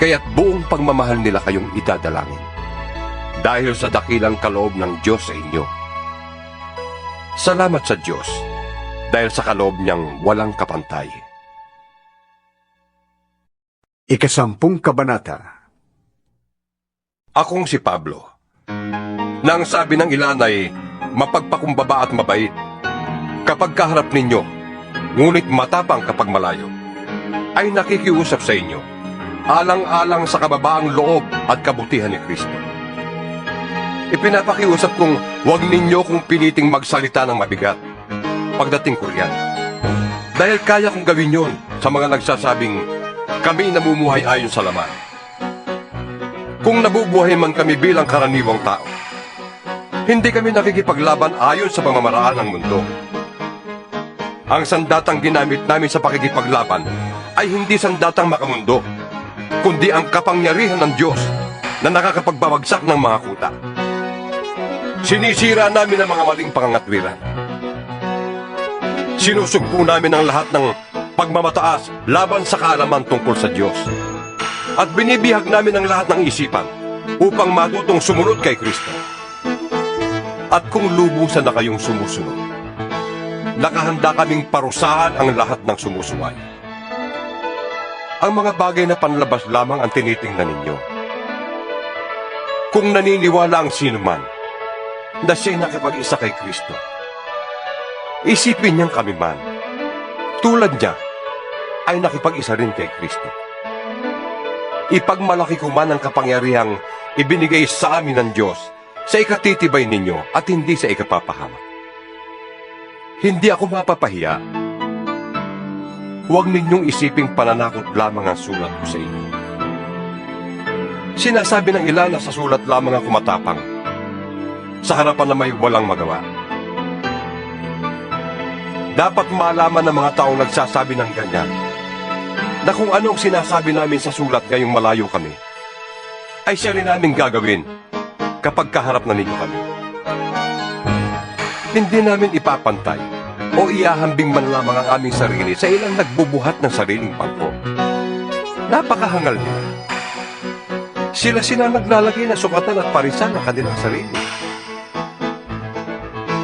Kaya't buong pagmamahal nila kayong idadalangin. Dahil sa dakilang kaloob ng Diyos sa inyo. Salamat sa Diyos dahil sa kaloob niyang walang kapantay. Ikasampung kabanata. Akong si Pablo. Nang sabi ng ilan ay mapagpakumbaba at mabait kapag kaharap ninyo, ngunit matapang kapag malayo, ay nakikiusap sa inyo, alang-alang sa kababaang loob at kabutihan ni Kristo. Ipinapakiusap kong huwag ninyo kung piniting magsalita ng mabigat pagdating ko riyan. Dahil kaya kong gawin yun sa mga nagsasabing kami namumuhay ayon sa laman. Kung nabubuhay man kami bilang karaniwang tao, hindi kami nakikipaglaban ayon sa pamamaraan ng mundo. Ang sandatang ginamit namin sa pakikipaglaban ay hindi sandatang makamundo, kundi ang kapangyarihan ng Diyos na nakakapagbabagsak ng mga kuta. Sinisira namin ang mga maling pangangatwiran. Sinusugpo namin ang lahat ng pagmamataas laban sa kaalaman tungkol sa Diyos. At binibihag namin ang lahat ng isipan upang matutong sumunod kay Kristo. At kung lubusan na kayong sumusunod, nakahanda kaming parusahan ang lahat ng sumusuway. Ang mga bagay na panlabas lamang ang tinitingnan ninyo. Kung naniniwala ang sinuman na siya'y nakipag-isa kay Kristo, isipin niyang kami man, tulad niya, ay nakipag-isa rin kay Kristo. Ipagmalaki ko man ang kapangyarihang ibinigay sa amin ng Diyos sa ikatitibay ninyo at hindi sa ikapapahamak. Hindi ako mapapahiya. Huwag ninyong isiping pananakot lamang ang sulat ko sa inyo. Sinasabi ng ilan na sa sulat lamang ako matapang, sa harapan na may walang magawa. Dapat malaman ng mga taong nagsasabi ng ganyan, na kung anong sinasabi namin sa sulat ngayong malayo kami, ay siya rin namin gagawin kapag kaharap na ninyo kami. Hindi namin ipapantay o iahambing man lamang ang aming sarili sa ilang nagbubuhat ng sariling pangko. Napakahangal nila. Sila naglalagay na sukatan at parisan ng kanilang sarili.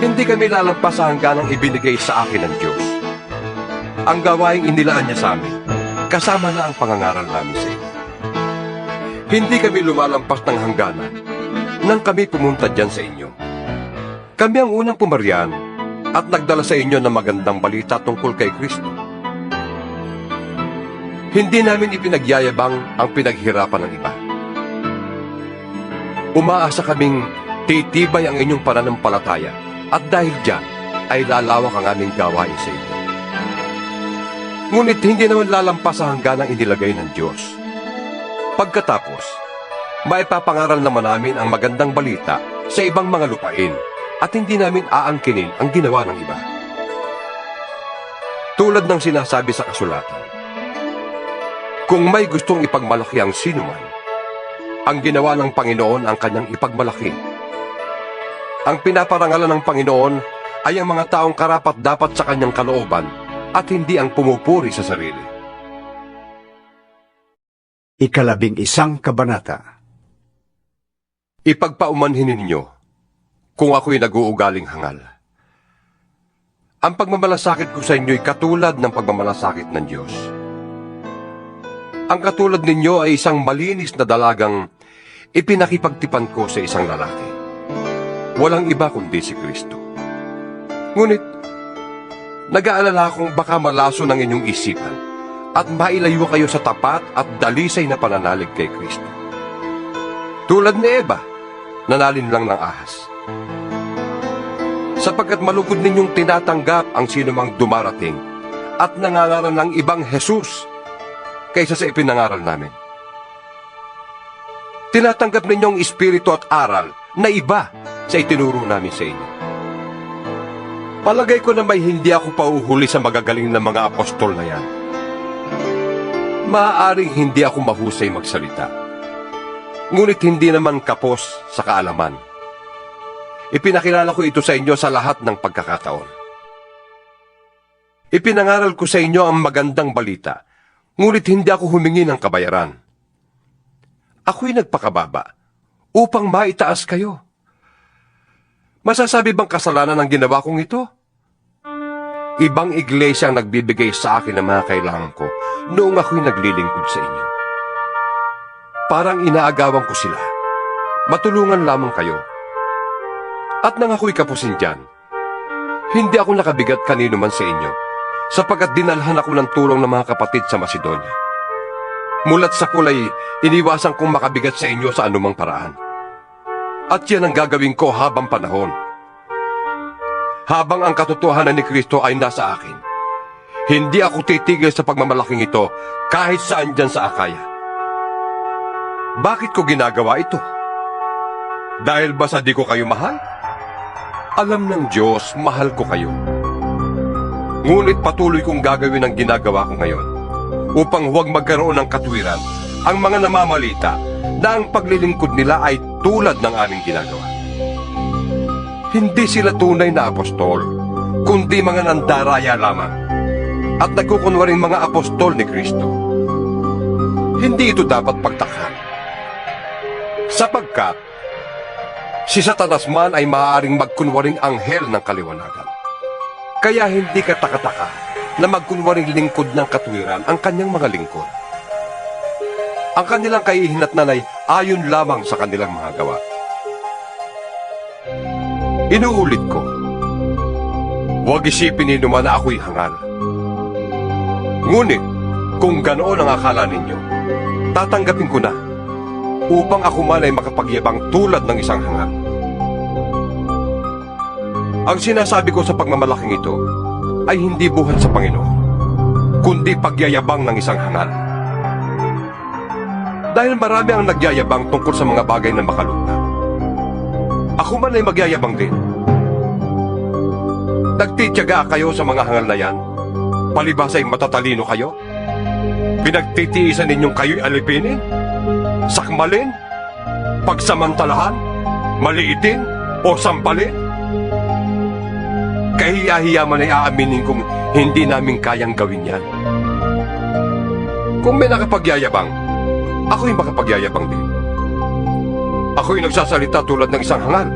Hindi kami lalampas sa hangganang ibinigay sa akin ng Diyos. Ang gawaing inilaan niya sa amin, kasama na ang pangangaral namin sa inyo. Hindi kami lumalampas ng hangganan nang kami pumunta dyan sa inyo. Kami ang unang pumaryan at nagdala sa inyo ng magandang balita tungkol kay Kristo. Hindi namin ipinagyayabang ang pinaghirapan ng iba. Umaasa kaming titibay ang inyong pananampalataya at dahil dyan ay lalawak ang aming gawain sa inyo. Ngunit hindi naman lalampas sa hangganang inilagay ng Diyos. Pagkatapos, maipapangaral naman namin ang magandang balita sa ibang mga lupain at hindi namin aangkinin ang ginawa ng iba. Tulad ng sinasabi sa kasulatan, kung may gustong ipagmalaki ang sinuman, ang ginawa ng Panginoon ang kanyang ipagmalaki. Ang pinaparangalan ng Panginoon ay ang mga taong karapat-dapat sa kanyang kalooban at hindi ang pumupuri sa sarili. Ikalabing-isang kabanata. Ipagpaumanhin ninyo kung ako'y nag-uugaling hangal. Ang pagmamalasakit ko sa inyo'y katulad ng pagmamalasakit ng Diyos. Ang katulad ninyo ay isang malinis na dalagang ipinakipagtipan ko sa isang lalaki. Walang iba kundi si Kristo. Ngunit, nag-aalala akong baka malaso ng inyong isipan at mailayo kayo sa tapat at dalisay na pananalig kay Kristo. Tulad ni Eva, nanalin lang ng ahas. Sapagkat malugod ninyong tinatanggap ang sinumang dumarating at nangangaral ng ibang Jesus kaysa sa ipinangaral namin. Tinatanggap ninyong espiritu at aral na iba sa itinuro namin sa inyo. Palagay ko na may hindi ako pauhuli sa magagaling na mga apostol na yan. Maaaring hindi ako mahusay magsalita. Ngunit hindi naman kapos sa kaalaman. Ipinakilala ko ito sa inyo sa lahat ng pagkakataon. Ipinangaral ko sa inyo ang magandang balita, ngunit hindi ako humingi ng kabayaran. Ako'y nagpakababa upang maitaas kayo. Masasabi bang kasalanan ang ginawa kong ito? Ibang iglesia ang nagbibigay sa akin ng mga kailangan ko noong ako'y naglilingkod sa inyo. Parang inaagawan ko sila. Matulungan lamang kayo. At nang ako'y kapusin dyan, hindi ako nakabigat kanino man sa inyo, sapagkat dinalhan ako ng tulong ng mga kapatid sa Macedonia. Mulat sa kulay, iniwasan kong makabigat sa inyo sa anumang paraan. At yan ang gagawin ko habang panahon. Habang ang katotohanan ni Kristo ay nasa akin, hindi ako titigil sa pagmamalaking ito kahit saan dyan sa Akaya. Bakit ko ginagawa ito? Dahil ba sa di ko kayo mahal? Alam ng Diyos, mahal ko kayo. Ngunit patuloy kong gagawin ang ginagawa ko ngayon upang huwag magkaroon ng katwiran ang mga namamalita na ang paglilingkod nila ay tulad ng aming ginagawa. Hindi sila tunay na apostol, kundi mga nandaraya lamang at nagkukunwaring mga apostol ni Kristo. Hindi ito dapat pagtakhan, sapagkat si Satanas man ay maaaring magkunwaring anghel ng kaliwanagan. Kaya hindi katakataka na magkunwaring lingkod ng katwiran ang kanyang mga lingkod. Ang kanilang kahihinatnan ay ayon lamang sa kanilang mga gawa. Inuulit ko, huwag isipin ninyo man na ako'y hangal. Ngunit, kung ganoon ang akala ninyo, tatanggapin ko na upang ako man ay makapagyabang tulad ng isang hangal. Ang sinasabi ko sa pagmamalaking ito ay hindi buhat sa Panginoon, kundi pagyayabang ng isang hangal. Dahil marami ang nagyayabang tungkol sa mga bagay na makaluma. Ako man ay magyayabang din. Nagtitiyaga kayo sa mga hangal na yan? Palibhas ay matatalino kayo? Pinagtitiisan ninyong kayo'y alipinin? Sakmalin? Pagsamantalahan? Maliitin? O sampalin? Kahiya-hiya man ay aaminin kung hindi namin kayang gawin yan. Kung may nakapagyayabang, ako'y makapagyayabang din. Ako'y nagsasalita tulad ng isang hangal.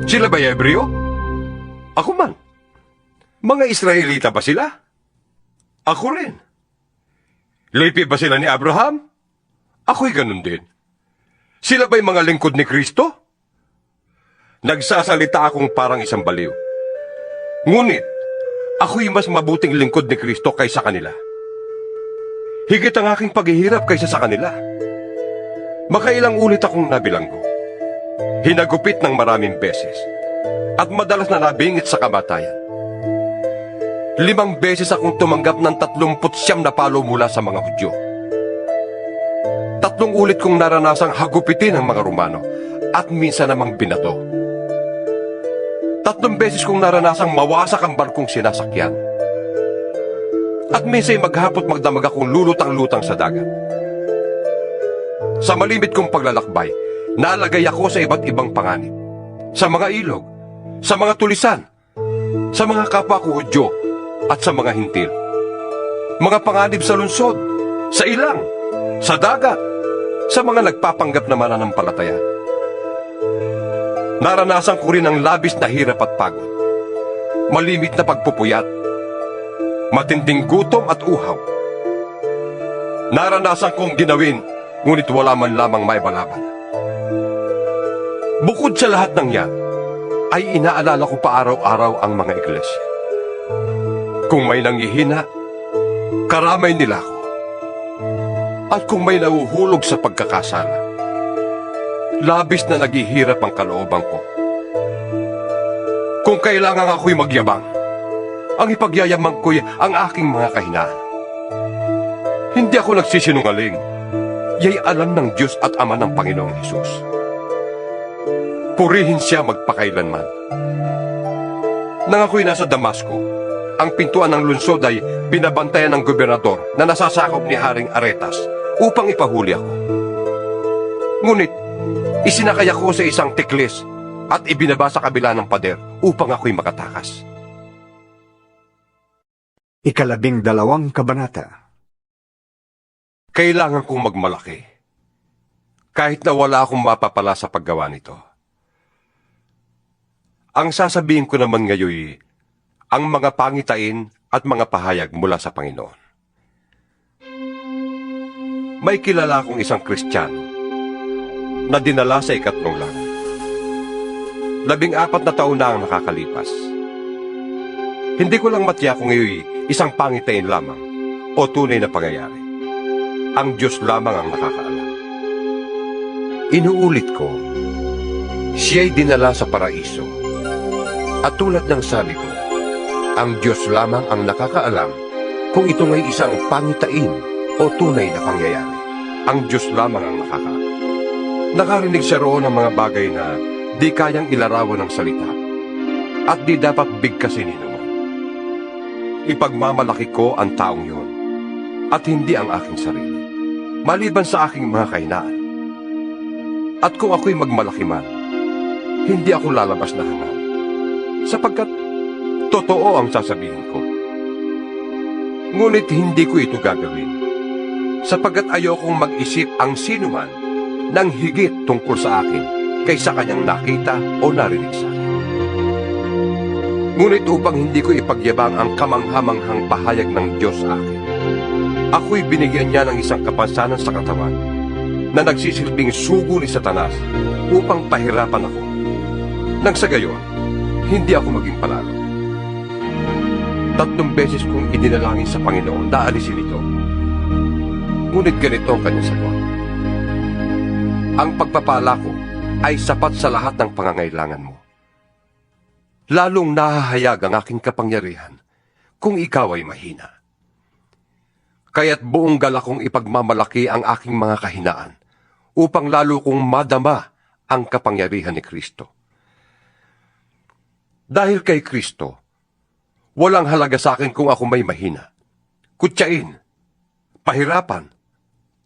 Sila ba'y Hebreo? Ako man. Mga Israelita ba sila? Ako rin. Lepi ba sila ni Abraham? Ako'y ganun din. Sila ba'y mga lingkod ni Kristo? Nagsasalita akong parang isang baliw. Ngunit, ako'y mas mabuting lingkod ni Kristo kaysa kanila. Higit ang aking paghihirap kaysa sa kanila. Makailang ulit akong nabilanggo. Hinagupit ng maraming beses. At madalas na nabingit sa kamatayan. 5 beses akong tumanggap ng 39 na palo mula sa mga Hudyo. 3 ulit kong naranasang hagupitin ng mga Romano at minsan namang binato. 3 beses kong naranasang mawasak ang barkong sinasakyan. At minsan maghapot magdamag akong lulutang-lutang sa dagat. Sa malimit kong paglalakbay, nalagay ako sa iba't ibang panganib. Sa mga ilog, sa mga tulisan, sa mga kapwa ko Hudyo, at sa mga hintil. Mga panganib sa lungsod, sa ilang, sa dagat, sa mga nagpapanggap na mananampalataya. Naranasan ko rin ang labis na hirap at pagod, malimit na pagpupuyat, matinding gutom at uhaw. Naranasan kong ginawin, ngunit wala man lamang maibalaban. Bukod sa lahat ng yan, ay inaalala ko pa araw-araw ang mga iglesia. Kung may nanghihina, karamay nila ako. At kung may nahuhulog sa pagkakasala, labis na naghihirap ang kalooban ko. Kung kailangan ako'y magyabang, ang ipagyayamang ko'y ang aking mga kahinaan. Hindi ako nagsisinungaling. Ya'y alam ng Diyos at Ama ng Panginoong Hesus. Purihin siya magpakailanman. Nang ako'y nasa Damasco, ang pintuan ng lungsod ay binabantayan ng gobernador na nasasakop ni Haring Aretas upang ipahuli ako. Ngunit, isinakay ako sa isang tiklis at ibinaba sa kabila ng pader upang ako'y makatakas. 12 kabanata. Kailangan kong magmalaki, kahit na wala akong mapapala sa paggawa nito. Ang sasabihin ko naman ngayon, ang mga pangitain at mga pahayag mula sa Panginoon. May kilala akong isang Kristiyano na dinala sa 3 langit. 14 na taon na ang nakakalipas. Hindi ko lang matiyak kung ngayon isang pangitain lamang o tunay na pangyayari. Ang Diyos lamang ang nakakaalam. Inuulit ko, siya'y dinala sa paraiso. At tulad ng sabi ko, ang Diyos lamang ang nakakaalam kung ito ay isang pangitain o tunay na pangyayari. Ang Diyos lamang ang nakakaalam. Nakarinig siya roon ng mga bagay na di kayang ilarawan ng salita at di dapat bigkasin ni naman. Ipagmamalaki ko ang taong yun at hindi ang aking sarili, maliban sa aking mga kahinaan. At kung ako'y magmalaki man, hindi ako lalabas na hangal, sapagkat totoo ang sasabihin ko. Ngunit hindi ko ito gagawin, sapagkat ayokong mag-isip ang sinuman ng higit tungkol sa akin kaysa kanyang nakita o narinig sa akin. Ngunit upang hindi ko ipagyabang ang kamanghamanghang pahayag ng Diyos sa akin, ako'y binigyan niya ng isang kapansanan sa katawan na nagsisilbing sugo ni Satanas upang pahirapan ako. Nang sa gayon, hindi ako maging panalo. 3 beses kong idinalangin sa Panginoon na alisin ito. Ngunit ganito ang kanyang sagot. Ang pagpapala ko ay sapat sa lahat ng pangangailangan mo. Lalong nahahayag ang aking kapangyarihan kung ikaw ay mahina. Kaya't buong galak kong ipagmamalaki ang aking mga kahinaan upang lalo kong madama ang kapangyarihan ni Kristo. Dahil kay Kristo, walang halaga sa akin kung ako may mahina, kutyain, pahirapan,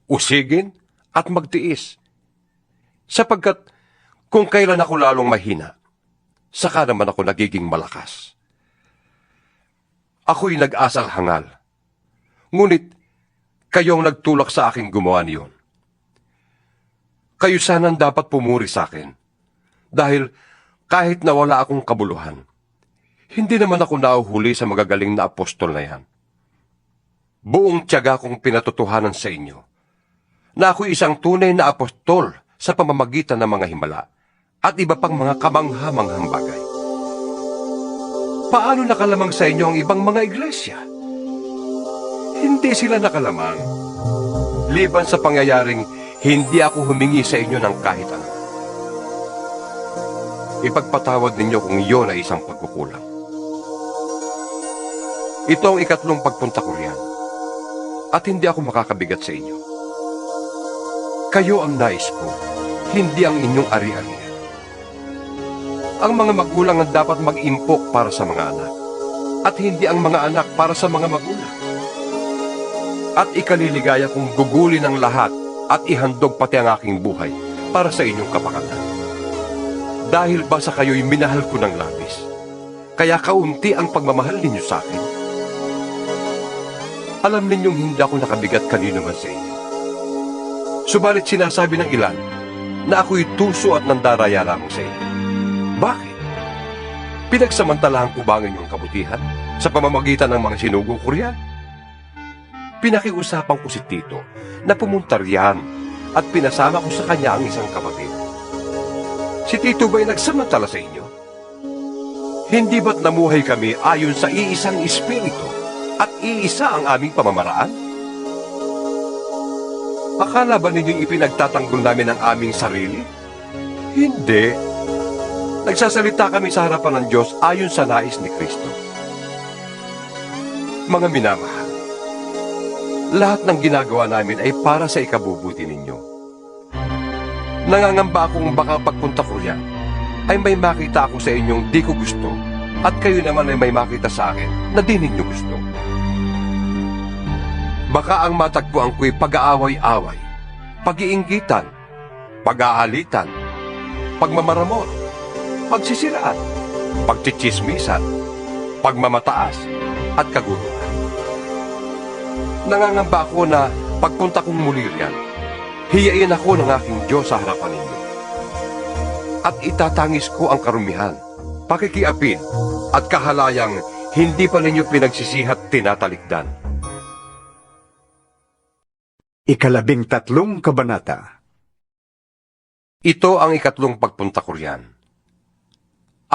usigin at magtiis. Sapagkat kung kailan ako lalong mahina, saka naman ako nagiging malakas. Ako'y nag-asal hangal, ngunit kayong nagtulak sa aking gumawa niyon. Kayo sanang dapat pumuri sa akin, dahil kahit na wala akong kabuluhan, hindi naman ako nahuhuli sa magagaling na apostol na yan. Buong tiyaga kong pinatotohanan sa inyo, na ako'y isang tunay na apostol sa pamamagitan ng mga himala at iba pang mga kamanghamanghang bagay. Paano nakalamang sa inyo ang ibang mga iglesia? Hindi sila nakalamang, liban sa pangyayaring hindi ako humingi sa inyo ng kahit ano. Ipagpatawad ninyo kung iyon ay isang pagkukulang. Ito ang 3 pagpunta ko riyan, at hindi ako makakabigat sa inyo. Kayo ang nais ko, hindi ang inyong ari-arian. Ang mga magulang ang dapat mag-impok para sa mga anak, at hindi ang mga anak para sa mga magulang. At ikaliligaya kong gugulin ang lahat at ihandog pati ang aking buhay para sa inyong kapakatan. Dahil ba sa kayo'y minahal ko ng labis, kaya kaunti ang pagmamahal ninyo sa akin? Alam ninyong hindi ako nakabigat kanino man sa inyo. Subalit sinasabi ng ilan na ako'y tuso at nandaraya lamang sa inyo. Bakit? Pinagsamantalahan ko ba ang inyong kabutihan sa pamamagitan ng mga sinugo ko riyan? Pinakiusapan ko si Tito na pumunta riyan at pinasama ko sa kanya ang isang kapatid. Si Tito ba'y nagsamantala sa inyo? Hindi ba't namuhay kami ayon sa iisang espiritu at iisa ang aming pamamaraan? Akala ba ninyong ipinagtatanggol namin ang aming sarili? Hindi. Nagsasalita kami sa harapan ng Diyos ayon sa nais ni Kristo. Mga minamahal, lahat ng ginagawa namin ay para sa ikabubuti ninyo. Nangangamba akong baka pagpunta ko riyan ay may makita ako sa inyong di ko gusto at kayo naman ay may makita sa akin na di ninyo gusto. Baka ang matagpuan ko'y pag-aaway-away, pag-iinggitan, pag-aalitan, pagmamaramot, pagsisiraan, pagtsitsismisan, pagmamataas, at kaguluhan. Nangangamba ako na pagpunta kong muli riyan, hiyain ako ng aking Diyos sa harapan ninyo. At itatangis ko ang karumihan, pakikiapid, at kahalayang hindi pa ninyo pinagsisihat tinatalikdan. 13 kabanata. Ito ang 3 pagpunta ko riyan.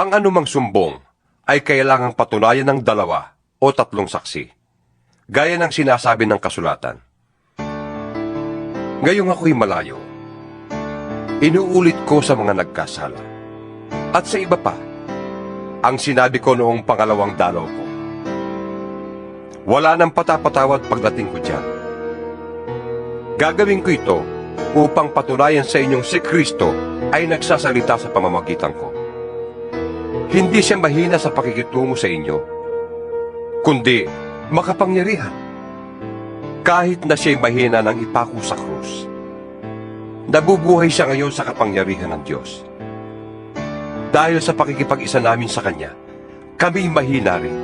Ang anumang sumbong ay kailangang patunayan ng 2 o 3 saksi, gaya ng sinasabi ng kasulatan. Ngayong ako'y malayo, inuulit ko sa mga nagkasala. At sa iba pa, ang sinabi ko noong pangalawang dalaw ko. Wala nang patapatawad pagdating ko diyan. Gagawin ko ito upang patunayan sa inyong si Kristo ay nagsasalita sa pamamagitan ko. Hindi siya mahina sa pakikitungo sa inyo, kundi makapangyarihan. Kahit na siya'y mahina ng ipako sa krus, nabubuhay siya ngayon sa kapangyarihan ng Diyos. Dahil sa pakikipag-isa namin sa Kanya, kami mahina rin.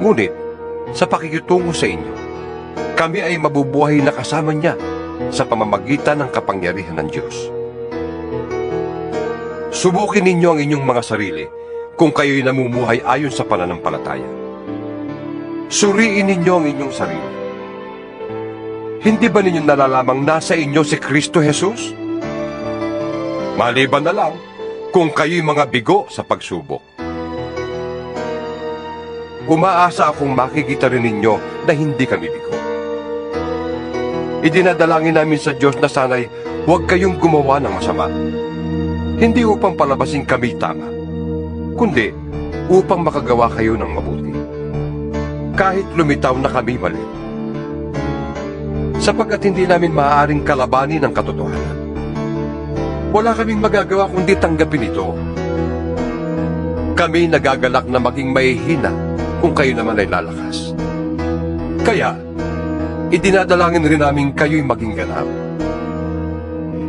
Ngunit, sa pakikitungo sa inyo, kami ay mabubuhay na kasama niya sa pamamagitan ng kapangyarihan ng Diyos. Subukin ninyo ang inyong mga sarili kung kayo'y namumuhay ayon sa pananampalataya. Suriin ninyo ang inyong sarili. Hindi ba ninyo nalalamang nasa inyo si Kristo Jesus? Maliban na lang kung kayo'y mga bigo sa pagsubok. Umaasa akong makikita rin ninyo na hindi kami bigo. Idinadalangin namin sa Diyos na sana'y huwag kayong gumawa ng masama. Hindi upang palabasin kami tama, kundi upang makagawa kayo ng mabuti. Kahit lumitaw na kami mali. Sapagkat hindi namin maaaring kalabanin ang katotohanan. Wala kaming magagawa kundi tanggapin ito. Kami nagagalak na maging mahihina kung kayo naman ay lalakas. Kaya, idinadalangin rin namin kayo'y maging ganap.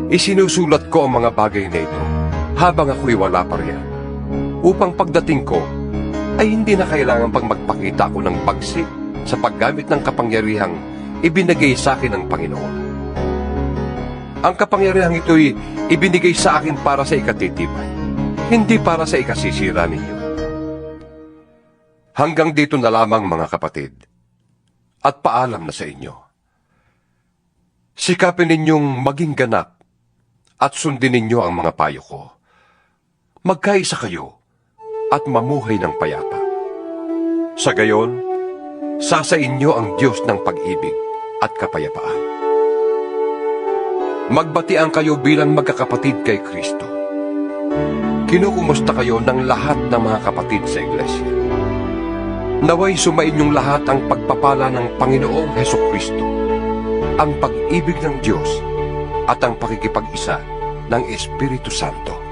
Isinusulat ko ang mga bagay na ito habang ako'y wala pa riyan, upang pagdating ko ay hindi na kailangan pang magpakita ako ng pagsik sa paggamit ng kapangyarihang ibinigay sa akin ng Panginoon. Ang kapangyarihang ito'y ibinigay sa akin para sa ikatitibay, hindi para sa ikasisira ninyo. Hanggang dito na lamang mga kapatid, at paalam na sa inyo. Sikapin ninyong maging ganap at sundin ninyo ang mga payo ko. Magkaisa kayo at mamuhay ng payapa. Sa gayon, sasa inyo ang Diyos ng pag-ibig at kapayapaan. Magbatian kayo bilang magkakapatid kay Kristo. Kinukumusta kayo ng lahat ng mga kapatid sa iglesia. Naway sumainyong lahat ang pagpapala ng Panginoong Hesukristo, ang pag-ibig ng Diyos at ang pakikipag-isa ng Espiritu Santo.